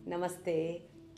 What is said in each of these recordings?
नमस्ते।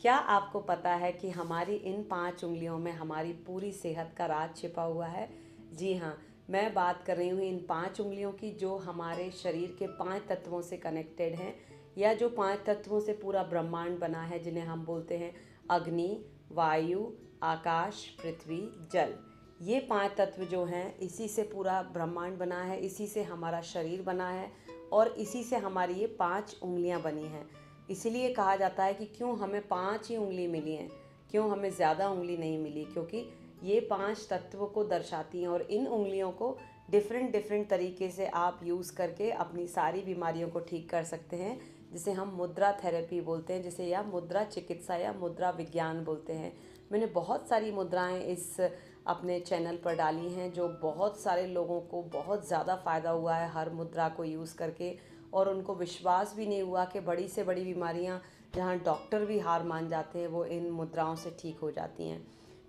क्या आपको पता है कि हमारी इन 5 उंगलियों में हमारी पूरी सेहत का राज छिपा हुआ है? जी हाँ, मैं बात कर रही हूँ इन 5 उंगलियों की जो हमारे शरीर के 5 तत्वों से कनेक्टेड हैं, या जो 5 तत्वों से पूरा ब्रह्मांड बना है, जिन्हें हम बोलते हैं अग्नि, वायु, आकाश, पृथ्वी, जल। ये 5 तत्व जो हैं, इसी से पूरा ब्रह्मांड बना है, इसी से हमारा शरीर बना है और इसी से हमारी ये 5 उंगलियां बनी हैं। इसीलिए कहा जाता है कि क्यों हमें 5 ही उंगली मिली हैं, क्यों हमें ज़्यादा उंगली नहीं मिली, क्योंकि ये 5 तत्वों को दर्शाती हैं और इन उंगलियों को डिफरेंट डिफरेंट तरीके से आप यूज़ करके अपनी सारी बीमारियों को ठीक कर सकते हैं, जिसे हम मुद्रा थेरेपी बोलते हैं, जिसे या मुद्रा चिकित्सा या मुद्रा विज्ञान बोलते हैं। मैंने बहुत सारी मुद्राएं इस अपने चैनल पर डाली हैं, जो बहुत सारे लोगों को बहुत ज़्यादा फ़ायदा हुआ है हर मुद्रा को यूज़ करके, और उनको विश्वास भी नहीं हुआ कि बड़ी से बड़ी बीमारियां जहां डॉक्टर भी हार मान जाते हैं वो इन मुद्राओं से ठीक हो जाती हैं।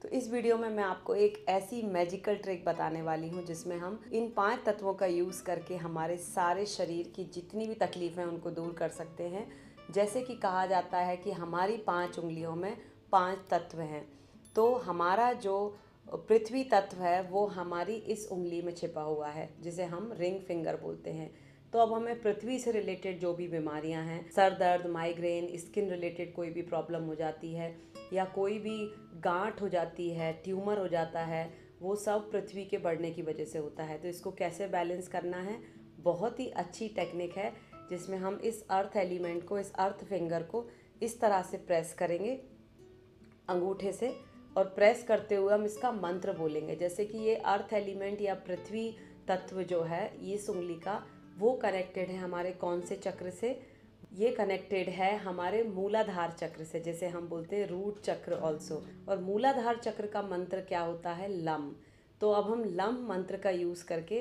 तो इस वीडियो में मैं आपको एक ऐसी मैजिकल ट्रिक बताने वाली हूं जिसमें हम इन 5 तत्वों का यूज़ करके हमारे सारे शरीर की जितनी भी तकलीफ़ें हैं उनको दूर कर सकते हैं। जैसे कि कहा जाता है कि हमारी 5 उंगलियों में 5 तत्व हैं, तो हमारा जो पृथ्वी तत्व है वो हमारी इस उंगली में छिपा हुआ है, जिसे हम रिंग फिंगर बोलते हैं। तो अब हमें पृथ्वी से रिलेटेड जो भी बीमारियां हैं, सर दर्द, माइग्रेन, स्किन रिलेटेड कोई भी प्रॉब्लम हो जाती है, या कोई भी गांठ हो जाती है, ट्यूमर हो जाता है, वो सब पृथ्वी के बढ़ने की वजह से होता है। तो इसको कैसे बैलेंस करना है, बहुत ही अच्छी टेक्निक है, जिसमें हम इस अर्थ एलिमेंट को, इस अर्थ फिंगर को इस तरह से प्रेस करेंगे अंगूठे से, और प्रेस करते हुए हम इसका मंत्र बोलेंगे। जैसे कि ये अर्थ एलिमेंट या पृथ्वी तत्व जो है, ये उंगली का वो कनेक्टेड है हमारे कौन से चक्र से? ये कनेक्टेड है हमारे मूलाधार चक्र से, जैसे हम बोलते हैं रूट चक्र ऑल्सो। और मूलाधार चक्र का मंत्र क्या होता है? लम। तो अब हम लम मंत्र का यूज़ करके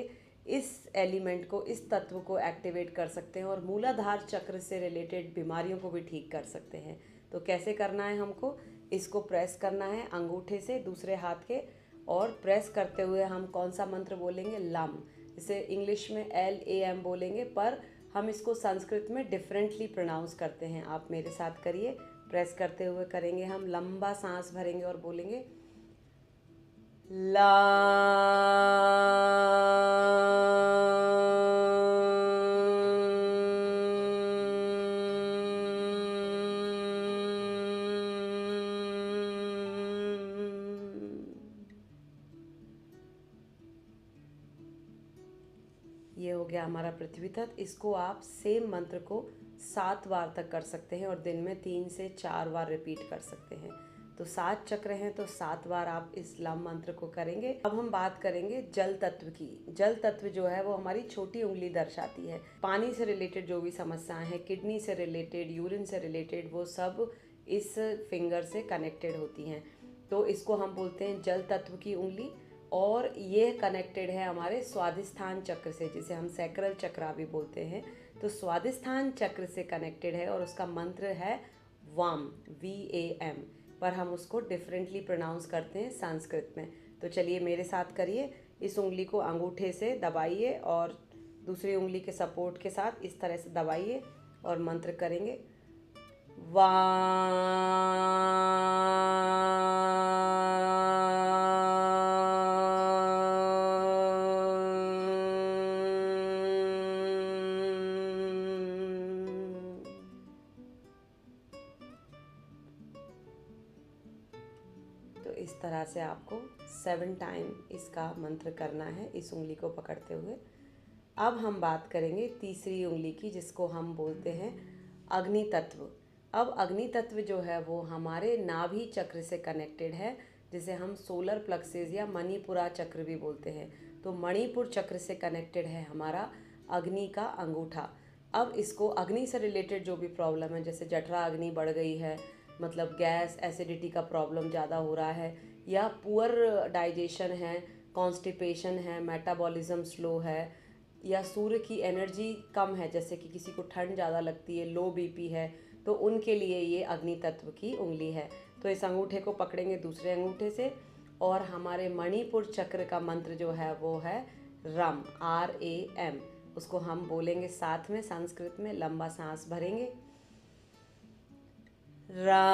इस एलिमेंट को, इस तत्व को एक्टिवेट कर सकते हैं और मूलाधार चक्र से रिलेटेड बीमारियों को भी ठीक कर सकते हैं। तो कैसे करना है हमको? इसको प्रेस करना है अंगूठे से दूसरे हाथ के, और प्रेस करते हुए हम कौन सा मंत्र बोलेंगे? लम। इसे इंग्लिश में LAM बोलेंगे, पर हम इसको संस्कृत में डिफरेंटली प्रोनाउंस करते हैं। आप मेरे साथ करिए। प्रेस करते हुए करेंगे, हम लंबा सांस भरेंगे और बोलेंगे ला। ये हो गया हमारा पृथ्वी तत्व। इसको आप सेम मंत्र को 7 बार तक कर सकते हैं और दिन में 3 से 4 बार रिपीट कर सकते हैं। तो 7 चक्र हैं, तो 7 बार आप इस लम मंत्र को करेंगे। अब हम बात करेंगे जल तत्व की। जल तत्व जो है वो हमारी छोटी उंगली दर्शाती है। पानी से रिलेटेड जो भी समस्याएं हैं, किडनी से रिलेटेड, यूरिन से रिलेटेड, वो सब इस फिंगर से कनेक्टेड होती हैं। तो इसको हम बोलते हैं जल तत्व की उंगली। और ये कनेक्टेड है हमारे स्वादिष्ठान चक्र से, जिसे हम सैक्रल चक्र भी बोलते हैं। तो स्वादिष्ठान चक्र से कनेक्टेड है और उसका मंत्र है वाम, VAM, पर हम उसको डिफरेंटली प्रोनाउंस करते हैं संस्कृत में। तो चलिए मेरे साथ करिए। इस उंगली को अंगूठे से दबाइए और दूसरी उंगली के सपोर्ट के साथ इस तरह से दबाइए और मंत्र करेंगे वाम। तो इस तरह से आपको 7 टाइम इसका मंत्र करना है इस उंगली को पकड़ते हुए। अब हम बात करेंगे तीसरी उंगली की, जिसको हम बोलते हैं अग्नि तत्व। अब अग्नि तत्व जो है वो हमारे नाभि चक्र से कनेक्टेड है, जिसे हम सोलर प्लेक्सस या मणिपुरा चक्र भी बोलते हैं। तो मणिपुर चक्र से कनेक्टेड है हमारा अग्नि का अंगूठा। अब इसको अग्नि से रिलेटेड जो भी प्रॉब्लम है, जैसे जठरा अग्नि बढ़ गई है, मतलब गैस एसिडिटी का प्रॉब्लम ज़्यादा हो रहा है, या पुअर डाइजेशन है, कॉन्स्टिपेशन है, मेटाबॉलिज्म स्लो है, या सूर्य की एनर्जी कम है, जैसे कि किसी को ठंड ज़्यादा लगती है, लो BP है, तो उनके लिए ये अग्नि तत्व की उंगली है। तो इस अंगूठे को पकड़ेंगे दूसरे अंगूठे से, और हमारे मणिपुर चक्र का मंत्र जो है वो है रम, RAM। उसको हम बोलेंगे साथ में संस्कृत में। लंबा सांस भरेंगे रा।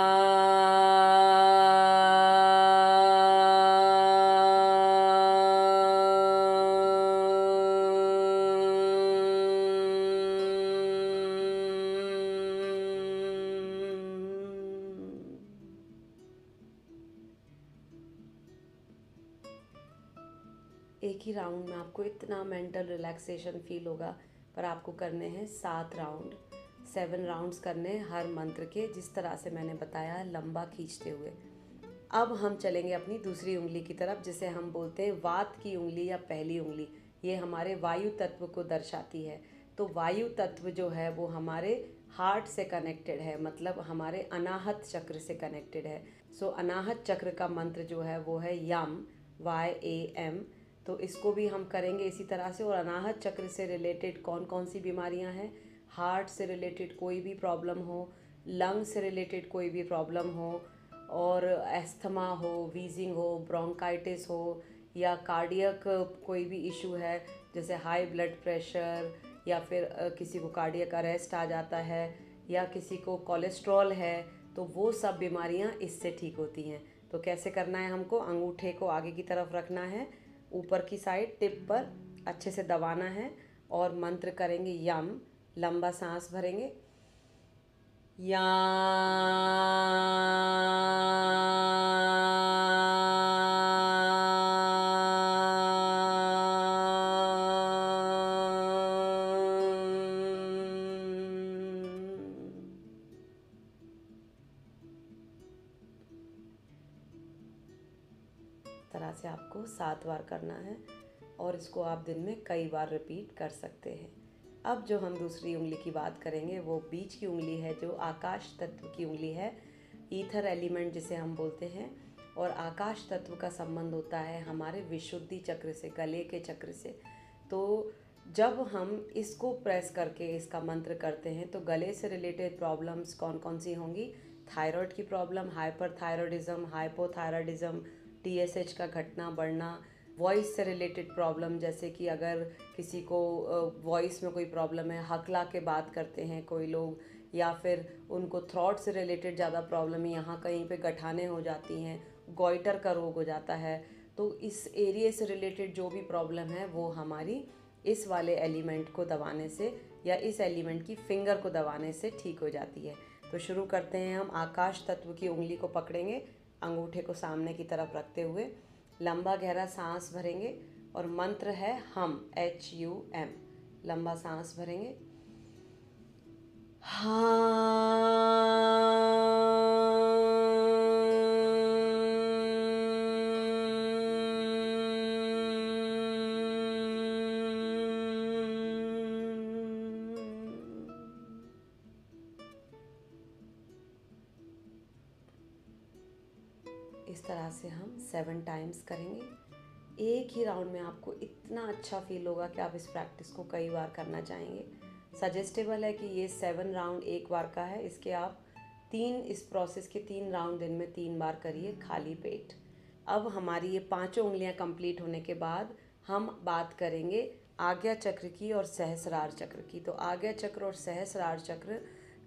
एक ही राउंड में आपको इतना मेंटल रिलैक्सेशन फील होगा, पर आपको करने हैं 7 राउंड, 7 राउंड्स करने हैं हर मंत्र के, जिस तरह से मैंने बताया, लंबा खींचते हुए। अब हम चलेंगे अपनी दूसरी उंगली की तरफ, जिसे हम बोलते हैं वात की उंगली या पहली उंगली। ये हमारे वायु तत्व को दर्शाती है। तो वायु तत्व जो है वो हमारे हार्ट से कनेक्टेड है, मतलब हमारे अनाहत चक्र से कनेक्टेड है। सो अनाहत चक्र का मंत्र जो है वो है यम, YAM। तो इसको भी हम करेंगे इसी तरह से। और अनाहत चक्र से रिलेटेड कौन कौन सी बीमारियां हैं, हार्ट से रिलेटेड कोई भी प्रॉब्लम हो, लंग से रिलेटेड कोई भी प्रॉब्लम हो, और एस्थमा हो, वीजिंग हो, ब्रोंकाइटिस हो, या कार्डियक कोई भी इशू है, जैसे हाई ब्लड प्रेशर, या फिर किसी को कार्डियक अरेस्ट आ जाता है, या किसी को कोलेस्ट्रॉल है, तो वो सब बीमारियां इससे ठीक होती हैं। तो कैसे करना है, हमको अंगूठे को आगे की तरफ रखना है, ऊपर की साइड टिप पर अच्छे से दबाना है, और मंत्र करेंगे यम। लंबा सांस भरेंगे, या। तरह से आपको 7 बार करना है, और इसको आप दिन में कई बार रिपीट कर सकते हैं। अब जो हम दूसरी उंगली की बात करेंगे वो बीच की उंगली है, जो आकाश तत्व की उंगली है, ईथर एलिमेंट जिसे हम बोलते हैं। और आकाश तत्व का संबंध होता है हमारे विशुद्धि चक्र से, गले के चक्र से। तो जब हम इसको प्रेस करके इसका मंत्र करते हैं तो गले से रिलेटेड प्रॉब्लम्स कौन कौन सी होंगी, थायराइड की प्रॉब्लम, हाइपरथायरॉयडिज्म, हाइपोथायरॉयडिज्म, TSH का घटना बढ़ना, वॉइस से रिलेटेड प्रॉब्लम, जैसे कि अगर किसी को वॉइस में कोई प्रॉब्लम है, हकला के बात करते हैं कोई लोग, या फिर उनको थ्रॉट से रिलेटेड ज़्यादा प्रॉब्लम है, यहाँ कहीं पे गठाने हो जाती हैं, गॉइटर का रोग हो जाता है, तो इस एरिया से रिलेटेड जो भी प्रॉब्लम है वो हमारी इस वाले एलिमेंट को दबाने से, या इस एलिमेंट की फिंगर को दबाने से ठीक हो जाती है। तो शुरू करते हैं। हम आकाश तत्व की उंगली को पकड़ेंगे, अंगूठे को सामने की तरफ रखते हुए लंबा गहरा सांस भरेंगे, और मंत्र है हम, HUM। लंबा सांस भरेंगे, इस तरह से हम 7 टाइम्स करेंगे। एक ही राउंड में आपको इतना अच्छा फील होगा कि आप इस प्रैक्टिस को कई बार करना चाहेंगे। सजेस्टेबल है कि ये 7 राउंड एक बार का है, इसके आप 3, इस प्रोसेस के 3 राउंड दिन में 3 बार करिए खाली पेट। अब हमारी ये 5 उंगलियां कंप्लीट होने के बाद हम बात करेंगे आज्ञा चक्र की और सहस्रार चक्र की। तो आज्ञा चक्र और सहस्रार चक्र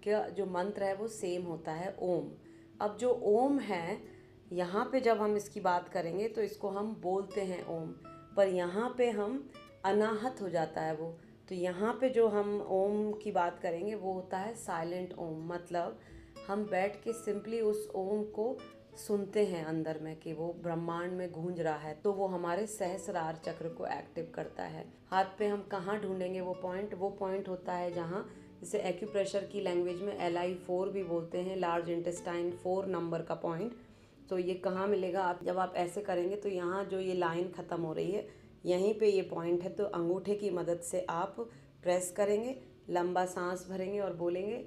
का जो मंत्र है वो सेम होता है, ओम। अब जो ओम है, यहाँ पे जब हम इसकी बात करेंगे तो इसको हम बोलते हैं ओम, पर यहाँ पे हम अनाहत हो जाता है वो। तो यहाँ पे जो हम ओम की बात करेंगे वो होता है साइलेंट ओम, मतलब हम बैठ के सिंपली उस ओम को सुनते हैं अंदर में कि वो ब्रह्मांड में गूंज रहा है। तो वो हमारे सहस्रार चक्र को एक्टिव करता है। हाथ पे हम कहाँ ढूंढेंगे वो पॉइंट होता है जहाँ, जिसे एक्यूप्रेशर की लैंग्वेज में LI4 भी बोलते हैं, लार्ज इंटेस्टाइन 4 नंबर का पॉइंट। तो ये कहाँ मिलेगा, आप जब आप ऐसे करेंगे तो यहाँ जो ये लाइन ख़त्म हो रही है यहीं पे ये पॉइंट है। तो अंगूठे की मदद से आप प्रेस करेंगे, लंबा सांस भरेंगे और बोलेंगे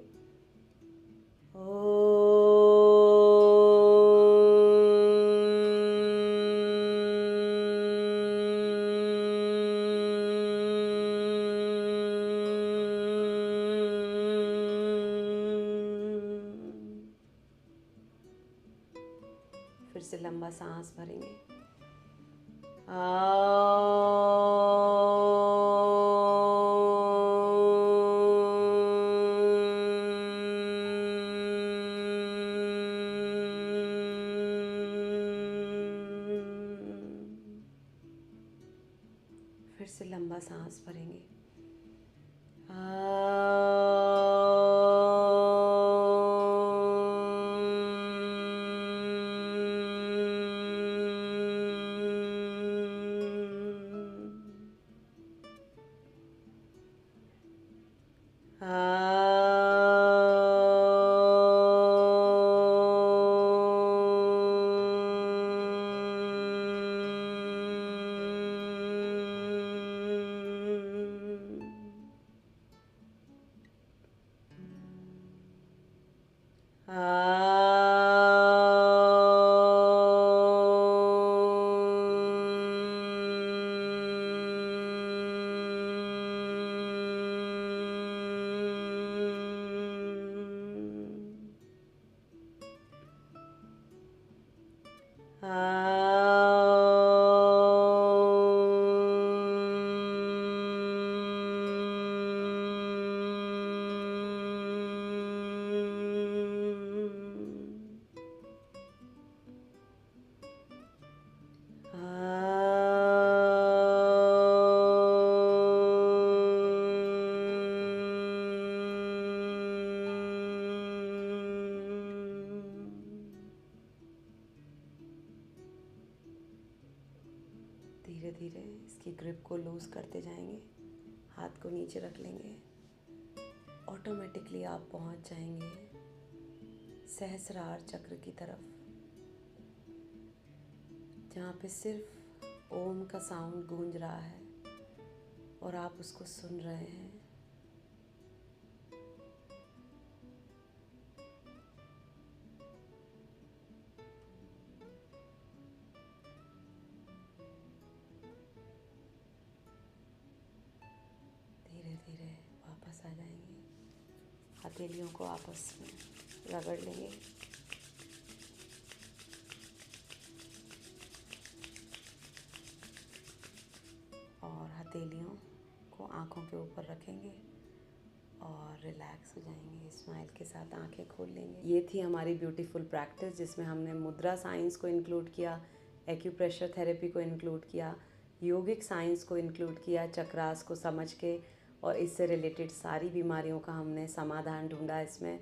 फिर से लंबा सांस भरेंगे, लंबा सांस भरेंगे। धीरे धीरे इसकी ग्रिप को लूज़ करते जाएंगे, हाथ को नीचे रख लेंगे। ऑटोमेटिकली आप पहुंच जाएंगे सहस्रार चक्र की तरफ, जहाँ पे सिर्फ ओम का साउंड गूंज रहा है और आप उसको सुन रहे हैं। धीरे धीरे वापस आ जाएंगे, हथेलियों को आपस में रगड़ लेंगे। और हथेलियों को आँखों के ऊपर रखेंगे और रिलैक्स हो जाएंगे। स्माइल के साथ आंखें खोल लेंगे। ये थी हमारी ब्यूटीफुल प्रैक्टिस, जिसमें हमने मुद्रा साइंस को इंक्लूड किया, एक्यूप्रेशर थेरेपी को इंक्लूड किया, योगिक साइंस को इंक्लूड किया, चक्रास को समझ के, और इससे रिलेटेड सारी बीमारियों का हमने समाधान ढूंढा इसमें।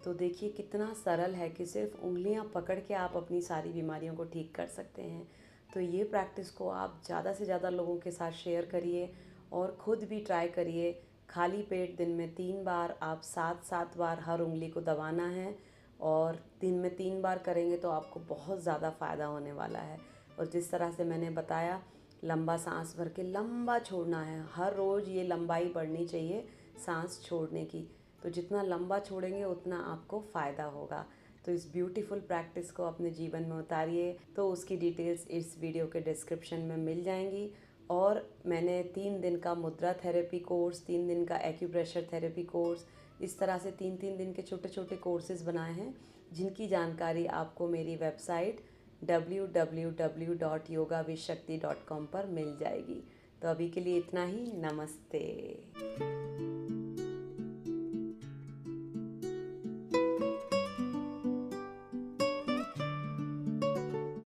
तो देखिए कितना सरल है कि सिर्फ उंगलियां पकड़ के आप अपनी सारी बीमारियों को ठीक कर सकते हैं। तो ये प्रैक्टिस को आप ज़्यादा से ज़्यादा लोगों के साथ शेयर करिए और ख़ुद भी ट्राई करिए। खाली पेट दिन में 3 बार, आप 7-7 बार हर उंगली को दबाना है, और दिन में 3 बार करेंगे तो आपको बहुत ज़्यादा फ़ायदा होने वाला है। और जिस तरह से मैंने बताया, लंबा सांस भर के लंबा छोड़ना है। हर रोज़ ये लंबाई बढ़नी चाहिए सांस छोड़ने की। तो जितना लंबा छोड़ेंगे उतना आपको फ़ायदा होगा। तो इस ब्यूटीफुल प्रैक्टिस को अपने जीवन में उतारिए। तो उसकी डिटेल्स इस वीडियो के डिस्क्रिप्शन में मिल जाएंगी। और मैंने 3 दिन का मुद्रा थेरेपी कोर्स, 3 दिन का एक्यूप्रेशर थेरेपी कोर्स, इस तरह से 3-3 दिन के छोटे छोटे कोर्सेज़ बनाए हैं, जिनकी जानकारी आपको मेरी वेबसाइट www.yogavishakti.com पर मिल जाएगी। तो अभी के लिए इतना ही। नमस्ते।